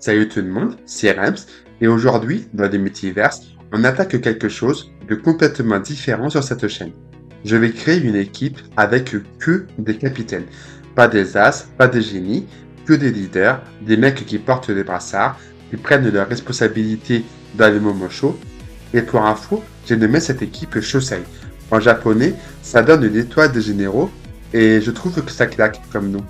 Salut tout le monde, c'est Rems, et aujourd'hui, dans les multiverses, on attaque quelque chose de complètement différent sur cette chaîne. Je vais créer une équipe avec que des capitaines. Pas des as, pas des génies, que des leaders, des mecs qui portent des brassards, qui prennent leurs responsabilités dans les moments chauds. Et pour info, j'ai nommé cette équipe Shosei. En japonais, ça donne une étoile de généraux, et je trouve que ça claque comme nom.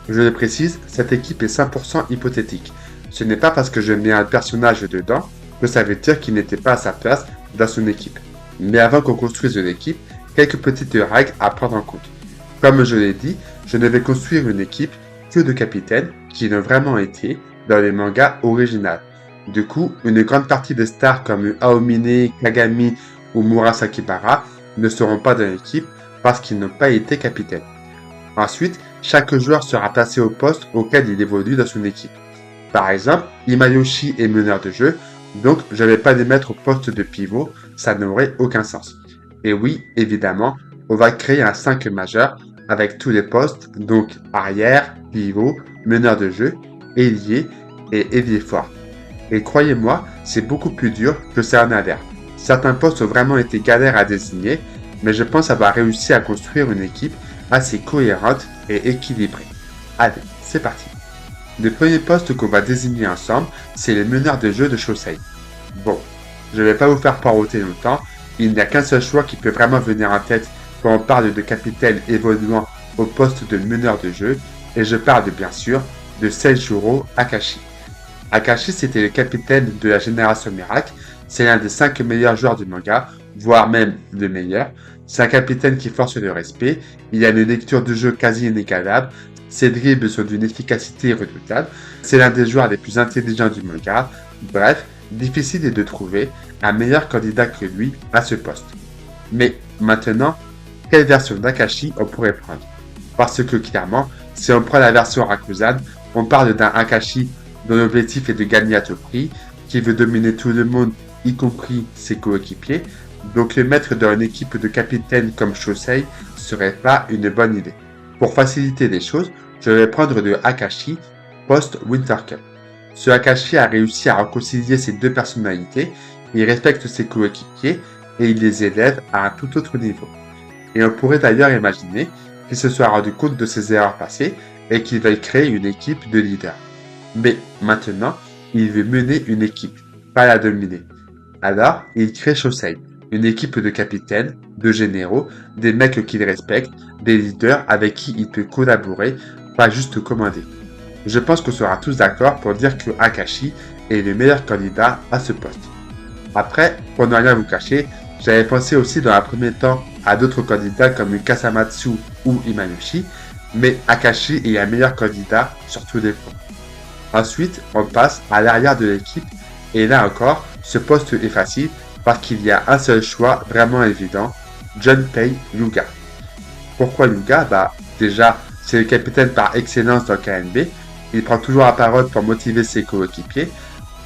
Je le précise, cette équipe est 100% hypothétique. Ce n'est pas parce que je mets un personnage dedans que ça veut dire qu'il n'était pas à sa place dans son équipe. Mais avant qu'on construise une équipe, quelques petites règles à prendre en compte. Comme je l'ai dit, je ne vais construire une équipe que de capitaines qui l'ont vraiment été dans les mangas originaux. Du coup, une grande partie des stars comme Aomine, Kagami ou Murasakibara ne seront pas dans l'équipe parce qu'ils n'ont pas été capitaines. Ensuite, chaque joueur sera placé au poste auquel il évolue dans son équipe. Par exemple, Imayoshi est meneur de jeu, donc je ne vais pas les mettre au poste de pivot, ça n'aurait aucun sens. Et oui, évidemment, on va créer un 5 majeur avec tous les postes, donc arrière, pivot, meneur de jeu, ailier et ailier fort. Et croyez-moi, c'est beaucoup plus dur que ça en a l'air. Certains postes ont vraiment été galères à désigner, mais je pense avoir réussi à construire une équipe assez cohérente et équilibrée. Allez, c'est parti. Le premier poste qu'on va désigner ensemble, c'est le meneur de jeu de Shosei. Bon, je ne vais pas vous faire paroter longtemps, il n'y a qu'un seul choix qui peut vraiment venir en tête quand on parle de capitaine évoluant au poste de meneur de jeu, et je parle bien sûr de Seijuro Akashi. Akashi, c'était le capitaine de la génération Miracle, c'est l'un des 5 meilleurs joueurs du manga, voire même le meilleur. C'est un capitaine qui force le respect, il a une lecture de jeu quasi inégalable, ses dribbles sont d'une efficacité redoutable, c'est l'un des joueurs les plus intelligents du manga, bref, difficile est de trouver un meilleur candidat que lui à ce poste. Mais maintenant, quelle version d'Akashi on pourrait prendre? Parce que clairement, si on prend la version Rakuzan, on parle d'un Akashi dont l'objectif est de gagner à tout prix, qui veut dominer tout le monde, y compris ses coéquipiers, donc le mettre dans une équipe de capitaines comme Shosei serait pas une bonne idée. Pour faciliter les choses, je vais prendre le Akashi post-Winter Cup. Ce Akashi a réussi à réconcilier ses deux personnalités, il respecte ses coéquipiers et il les élève à un tout autre niveau. Et on pourrait d'ailleurs imaginer qu'il se soit rendu compte de ses erreurs passées et qu'il veuille créer une équipe de leaders. Mais maintenant, il veut mener une équipe, pas la dominer. Alors, il crée Shosei, une équipe de capitaines, de généraux, des mecs qu'il respecte, des leaders avec qui il peut collaborer, pas juste commander. Je pense qu'on sera tous d'accord pour dire que Akashi est le meilleur candidat à ce poste. Après, pour ne rien vous cacher, j'avais pensé aussi dans un premier temps à d'autres candidats comme Kasamatsu ou Imanushi, mais Akashi est un meilleur candidat sur tous les points. Ensuite, on passe à l'arrière de l'équipe, et là encore, ce poste est facile parce qu'il y a un seul choix vraiment évident, Junpei Hyuga. Pourquoi Hyuga? Déjà, c'est le capitaine par excellence dans KNB, il prend toujours la parole pour motiver ses coéquipiers.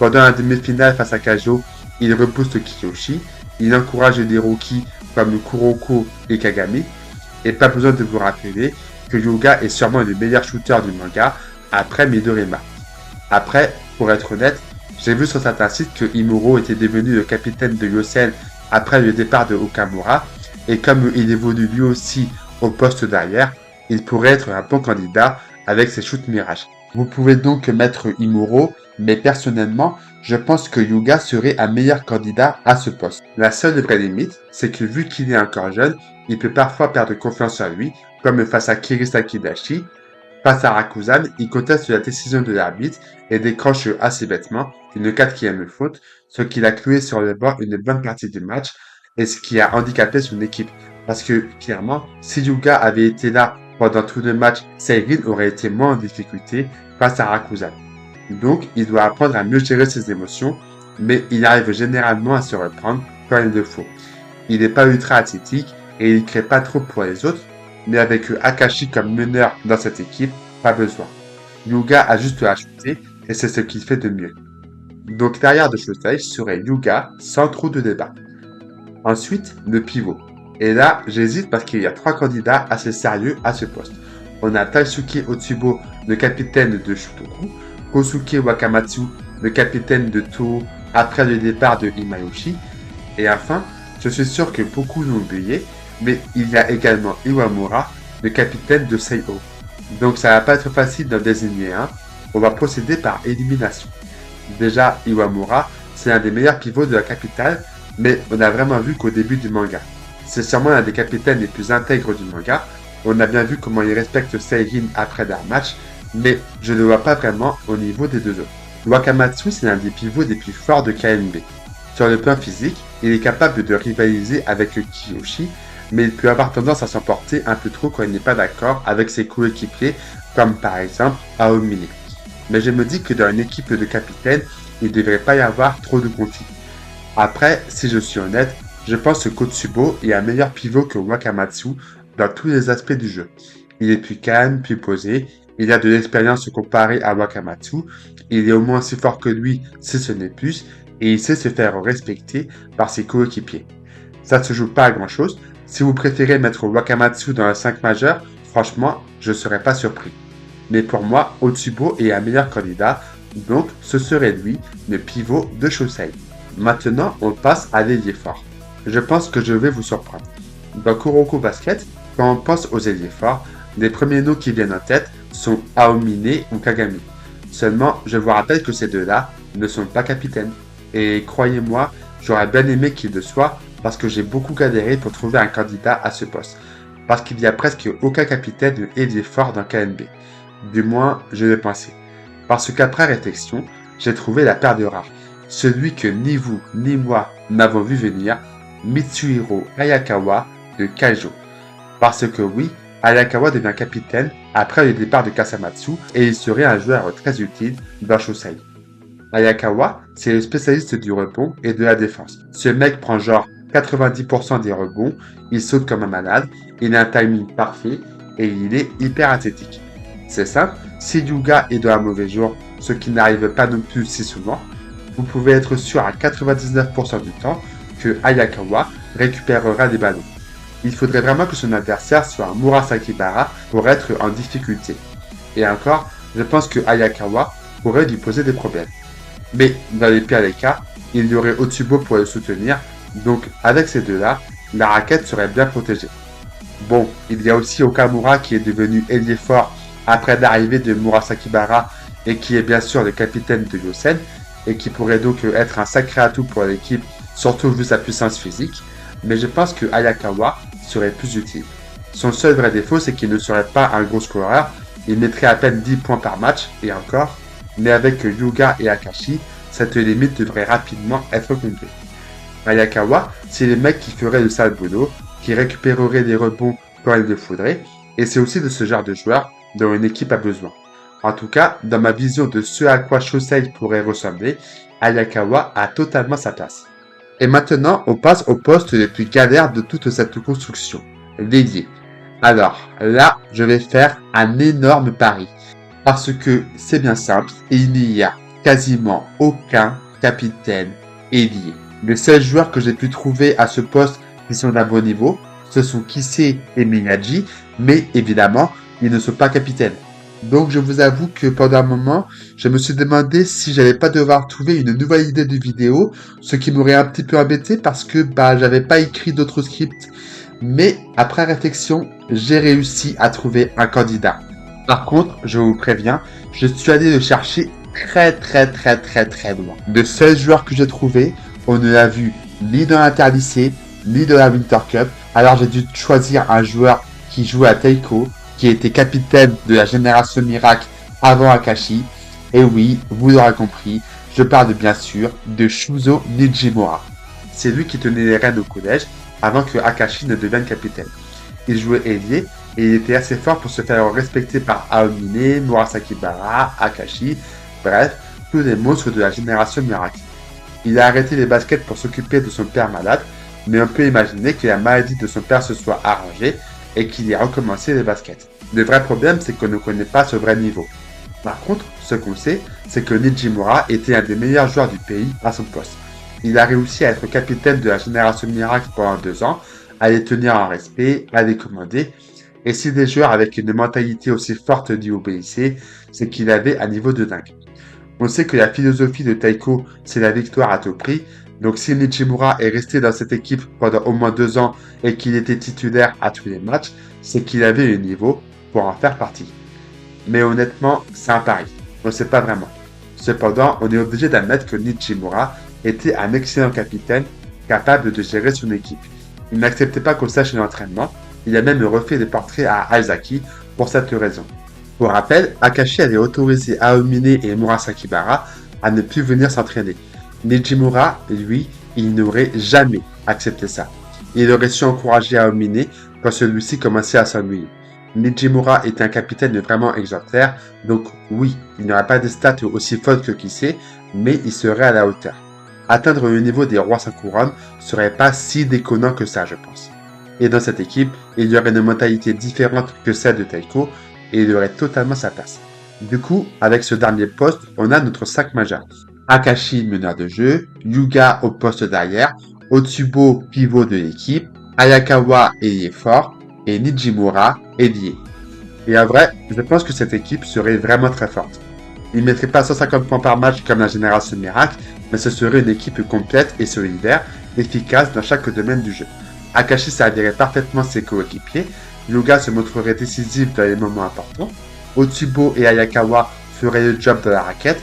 Pendant la demi-finale face à Kajo, il rebooste Kiyoshi, il encourage des rookies comme Kuroko et Kagami, et pas besoin de vous rappeler que Hyuga est sûrement le meilleur shooter du manga après Midorima. Après, pour être honnête, j'ai vu sur certains sites que Imuro était devenu le capitaine de Yosen après le départ de Okamura, et comme il évolue lui aussi au poste d'arrière, il pourrait être un bon candidat avec ses shoots mirages. Vous pouvez donc mettre Imuro, mais personnellement, je pense que Hyuga serait un meilleur candidat à ce poste. La seule vraie limite, c'est que vu qu'il est encore jeune, il peut parfois perdre confiance en lui, comme face à Kirisaki Dashi. Face à Rakuzan, il conteste la décision de l'arbitre et décroche assez bêtement une 4e faute, ce qui l'a cloué sur le banc une bonne partie du match et ce qui a handicapé son équipe. Parce que, clairement, si Hyuga avait été là pendant tout le match, Seirin aurait été moins en difficulté face à Rakuzan. Donc, il doit apprendre à mieux gérer ses émotions, mais il arrive généralement à se reprendre quand il le faut. Il n'est pas ultra athlétique et il ne crée pas trop pour les autres, mais avec Akashi comme meneur dans cette équipe, pas besoin. Hyuga a juste à shooter et c'est ce qu'il fait de mieux. Donc l'arrière de Shosei serait Hyuga sans trop de débat. Ensuite, le pivot. Et là, j'hésite parce qu'il y a 3 candidats assez sérieux à ce poste. On a Taisuke Otsubo, le capitaine de Shutoku. Kosuke Wakamatsu, le capitaine de Toho après le départ de Himayoshi. Et enfin, je suis sûr que beaucoup l'ont oublié, mais il y a également Iwamura, le capitaine de Seiho. Donc ça va pas être facile d'en désigner un, on va procéder par élimination. Déjà, Iwamura, c'est un des meilleurs pivots de la capitale, mais on a vraiment vu qu'au début du manga. C'est sûrement l'un des capitaines les plus intègres du manga, on a bien vu comment il respecte Seirin après leur match, mais je ne le vois pas vraiment au niveau des deux autres. Wakamatsu, c'est l'un des pivots les plus forts de KNB. Sur le plan physique, il est capable de rivaliser avec Kiyoshi, mais il peut avoir tendance à s'emporter un peu trop quand il n'est pas d'accord avec ses coéquipiers, comme par exemple Aomine. Mais je me dis que dans une équipe de capitaines, il ne devrait pas y avoir trop de conflits. Après, si je suis honnête, je pense que Kotsubo est un meilleur pivot que Wakamatsu dans tous les aspects du jeu. Il est plus calme, plus posé, il a de l'expérience comparée à Wakamatsu, il est au moins aussi fort que lui si ce n'est plus, et il sait se faire respecter par ses coéquipiers. Ça ne se joue pas à grand chose, si vous préférez mettre Wakamatsu dans la 5 majeur, franchement, je ne serais pas surpris. Mais pour moi, Otsubo est un meilleur candidat, donc ce serait lui, le pivot de Shosei. Maintenant, on passe à l'ailier fort. Je pense que je vais vous surprendre. Dans Kuroko Basket, quand on pense aux ailiers forts, les premiers noms qui viennent en tête sont Aomine ou Kagami. Seulement, je vous rappelle que ces deux-là ne sont pas capitaines. Et croyez-moi, j'aurais bien aimé qu'ils le soient parce que j'ai beaucoup galéré pour trouver un candidat à ce poste. Parce qu'il n'y a presque aucun capitaine de ailier fort dans KNB. Du moins, je le pensais. Parce qu'après réflexion, j'ai trouvé la paire de rares. Celui que ni vous ni moi n'avons vu venir, Mitsuhiro Ayakawa de Kaijo. Parce que oui, Ayakawa devient capitaine après le départ de Kasamatsu et il serait un joueur très utile dans Shosei. Ayakawa, c'est le spécialiste du rebond et de la défense. Ce mec prend genre 90% des rebonds, il saute comme un malade, il a un timing parfait et il est hyper athlétique. C'est simple, si Yuga est dans un mauvais jour, ce qui n'arrive pas non plus si souvent, vous pouvez être sûr à 99% du temps que Ayakawa récupérera des ballons. Il faudrait vraiment que son adversaire soit un Murasakibara pour être en difficulté. Et encore, je pense que Ayakawa pourrait lui poser des problèmes. Mais dans les pires des cas, il y aurait Otsubo pour le soutenir, donc avec ces deux-là, la raquette serait bien protégée. Bon, il y a aussi Okamura qui est devenu ailier fort après l'arrivée de Murasakibara et qui est bien sûr le capitaine de Yosen et qui pourrait donc être un sacré atout pour l'équipe, surtout vu sa puissance physique, mais je pense que Ayakawa serait plus utile. Son seul vrai défaut, c'est qu'il ne serait pas un gros scoreur, il mettrait à peine 10 points par match, et encore, mais avec Yuga et Akashi, cette limite devrait rapidement être comblée. Ayakawa, c'est le mec qui ferait le sale boulot, qui récupérerait des rebonds quand il le faudrait, et c'est aussi de ce genre de joueur dont une équipe a besoin. En tout cas, dans ma vision de ce à quoi Shosei pourrait ressembler, Ayakawa a totalement sa place. Et maintenant, on passe au poste le plus galère de toute cette construction, l'ailier. Alors, là, je vais faire un énorme pari. Parce que c'est bien simple, il n'y a quasiment aucun capitaine ailier. Les seuls joueurs que j'ai pu trouver à ce poste qui sont d'un bon niveau, ce sont Kisei et Miyagi, mais évidemment, ils ne sont pas capitaines. Donc je vous avoue que pendant un moment, je me suis demandé si j'allais pas devoir trouver une nouvelle idée de vidéo, ce qui m'aurait un petit peu embêté parce que j'avais pas écrit d'autres scripts. Mais après réflexion, j'ai réussi à trouver un candidat. Par contre, je vous préviens, je suis allé le chercher très loin. Le seul joueur que j'ai trouvé, on ne l'a vu ni dans l'Interlycée, ni dans la Winter Cup. Alors j'ai dû choisir un joueur qui jouait à Taiko, qui était capitaine de la génération Miracle avant Akashi. Et oui, vous l'aurez compris, je parle bien sûr de Shuzo Nijimura. C'est lui qui tenait les rênes au collège avant que Akashi ne devienne capitaine. Il jouait ailier et il était assez fort pour se faire respecter par Aomine, Murasakibara, Akashi, bref, tous les monstres de la génération Miracle. Il a arrêté les baskets pour s'occuper de son père malade, mais on peut imaginer que la maladie de son père se soit arrangée et qu'il ait recommencé les baskets. Le vrai problème, c'est qu'on ne connaît pas ce vrai niveau. Par contre, ce qu'on sait, c'est que Nijimura était un des meilleurs joueurs du pays à son poste. Il a réussi à être capitaine de la génération Miracle pendant 2 ans, à les tenir en respect, à les commander, et si des joueurs avec une mentalité aussi forte lui obéissaient, c'est qu'il avait un niveau de dingue. On sait que la philosophie de Taiko, c'est la victoire à tout prix. Donc si Nichimura est resté dans cette équipe pendant au moins 2 ans et qu'il était titulaire à tous les matchs, c'est qu'il avait le niveau pour en faire partie. Mais honnêtement, c'est un pari. On ne sait pas vraiment. Cependant, on est obligé d'admettre que Nichimura était un excellent capitaine capable de gérer son équipe. Il n'acceptait pas qu'on sache l'entraînement. Il a même refait des portraits à Aizaki pour cette raison. Pour rappel, Akashi avait autorisé Aomine et Murasakibara à ne plus venir s'entraîner. Nijimura, lui, il n'aurait jamais accepté ça. Il aurait su encourager Aomine quand celui-ci commençait à s'ennuyer. Nijimura est un capitaine vraiment exemplaire, donc oui, il n'aurait pas des stats aussi folles que Kisei, mais il serait à la hauteur. Atteindre le niveau des rois sans couronne serait pas si déconnant que ça, je pense. Et dans cette équipe, il y aurait une mentalité différente que celle de Taiko, et il aurait totalement sa place. Du coup, avec ce dernier poste, on a notre 5 majeur. Akashi, meneur de jeu, Yuga au poste d'arrière, Otsubo, pivot de l'équipe, Ayakawa, ailier fort, et Nijimura, ailier. Et en vrai, je pense que cette équipe serait vraiment très forte. Il ne mettrait pas 150 points par match comme la Génération Miracle, mais ce serait une équipe complète et solidaire, efficace dans chaque domaine du jeu. Akashi servirait parfaitement ses coéquipiers, Yuga se montrerait décisif dans les moments importants, Otsubo et Ayakawa feraient le job de la raquette.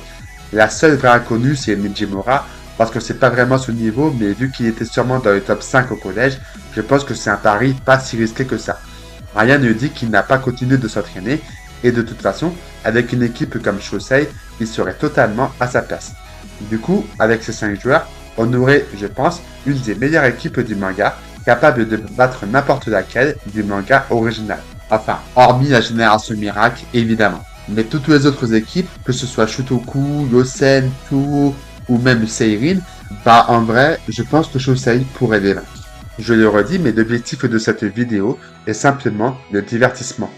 La seule vraie inconnue, c'est Nijimura, parce que c'est pas vraiment son niveau, mais vu qu'il était sûrement dans le top 5 au collège, je pense que c'est un pari pas si risqué que ça. Rien ne dit qu'il n'a pas continué de s'entraîner, et de toute façon, avec une équipe comme Shosei, il serait totalement à sa place. Du coup, avec ces 5 joueurs, on aurait, je pense, une des meilleures équipes du manga, capable de battre n'importe laquelle du manga original. Enfin, hormis la Génération Miracle, évidemment. Mais toutes les autres équipes, que ce soit Shutoku, Yosen, Tuo ou même Seirin, bah en vrai, je pense que Shosei pourrait les vaincre. Je le redis, mais l'objectif de cette vidéo est simplement le divertissement.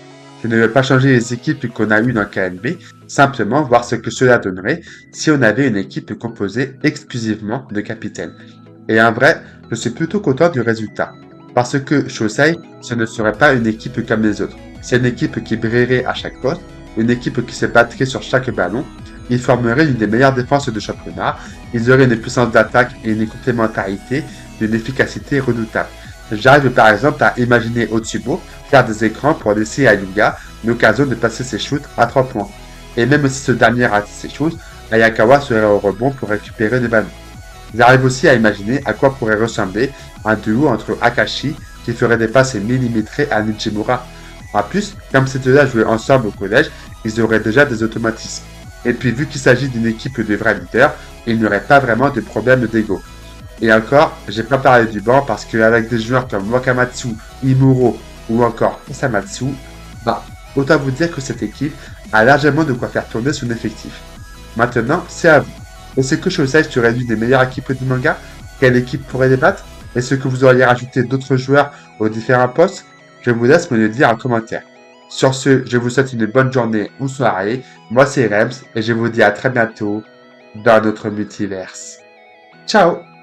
Je ne veux pas changer les équipes qu'on a eues dans KNB, simplement voir ce que cela donnerait si on avait une équipe composée exclusivement de capitaines. Et en vrai, je suis plutôt content du résultat. Parce que Shosei, ce ne serait pas une équipe comme les autres. C'est une équipe qui brillerait à chaque poste, une équipe qui se battrait sur chaque ballon. Ils formeraient une des meilleures défenses de championnat. Ils auraient une puissance d'attaque et une complémentarité d'une efficacité redoutable. J'arrive par exemple à imaginer Otsubo faire des écrans pour laisser à Yuga l'occasion de passer ses shoots à 3 points. Et même si ce dernier rate ses shoots, Ayakawa serait au rebond pour récupérer les ballons. J'arrive aussi à imaginer à quoi pourrait ressembler un duo entre Akashi qui ferait des passes millimétrées à Nijimura. En plus, comme ces deux-là jouaient ensemble au collège, ils auraient déjà des automatismes. Et puis vu qu'il s'agit d'une équipe de vrais leaders, il n'y aurait pas vraiment de problème d'ego. Et encore, j'ai pas parlé du banc parce qu'avec des joueurs comme Wakamatsu, Imuro ou encore Osamatsu, bah, autant vous dire que cette équipe a largement de quoi faire tourner son effectif. Maintenant, c'est à vous. Est-ce que Shosei serait l'une des meilleures équipes du manga? Quelle équipe pourrait les battre? Est-ce que vous auriez rajouté d'autres joueurs aux différents postes? Je vous laisse me le dire en commentaire. Sur ce, je vous souhaite une bonne journée ou soirée. Moi, c'est Rems et je vous dis à très bientôt dans notre multiverse. Ciao!